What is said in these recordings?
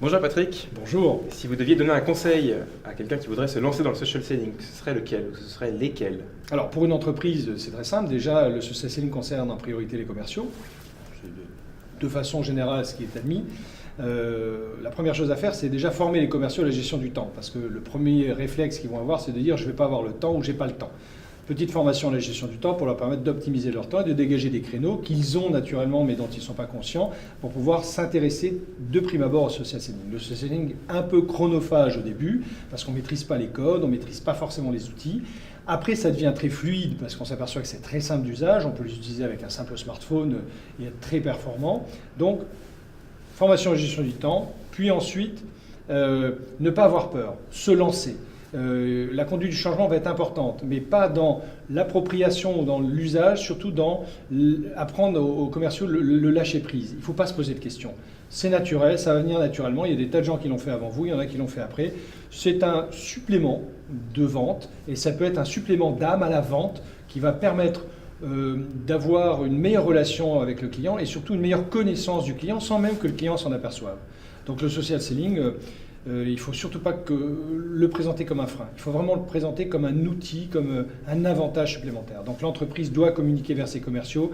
Bonjour Patrick. Bonjour. Si vous deviez donner un conseil à quelqu'un qui voudrait se lancer dans le social selling, ce serait lequel ou ce serait lesquels? Alors pour une entreprise, c'est très simple. Déjà, le social selling concerne en priorité les commerciaux. C'est de façon générale ce qui est admis. La première chose à faire, c'est déjà former les commerciaux à la gestion du temps. Parce que le premier réflexe qu'ils vont avoir, c'est de dire je ne vais pas avoir le temps ou j'ai pas le temps. Petite formation à la gestion du temps pour leur permettre d'optimiser leur temps et de dégager des créneaux qu'ils ont naturellement mais dont ils ne sont pas conscients pour pouvoir s'intéresser de prime abord au social selling. Le social selling un peu chronophage au début parce qu'on ne maîtrise pas les codes, on ne maîtrise pas forcément les outils. Après, ça devient très fluide parce qu'on s'aperçoit que c'est très simple d'usage. On peut les utiliser avec un simple smartphone et être très performant. Donc, formation à la gestion du temps, puis ensuite, ne pas avoir peur, se lancer. La conduite du changement va être importante, mais pas dans l'appropriation ou dans l'usage, surtout dans apprendre aux commerciaux le lâcher-prise. Il ne faut pas se poser de questions. C'est naturel, ça va venir naturellement. Il y a des tas de gens qui l'ont fait avant vous, il y en a qui l'ont fait après. C'est un supplément de vente et ça peut être un supplément d'âme à la vente qui va permettre d'avoir une meilleure relation avec le client et surtout une meilleure connaissance du client sans même que le client s'en aperçoive. Donc le social selling, il ne faut surtout pas le présenter comme un frein. Il faut vraiment le présenter comme un outil, comme un avantage supplémentaire. Donc l'entreprise doit communiquer vers ses commerciaux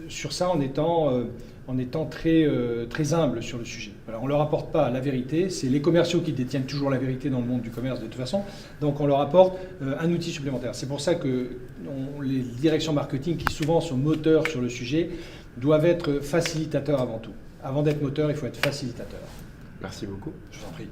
sur ça en étant très humble sur le sujet. Alors on ne leur apporte pas la vérité, c'est les commerciaux qui détiennent toujours la vérité dans le monde du commerce de toute façon, donc on leur apporte un outil supplémentaire. C'est pour ça que les directions marketing qui souvent sont moteurs sur le sujet doivent être facilitateurs avant tout. Avant d'être moteur, il faut être facilitateur. Merci beaucoup. Je vous en prie.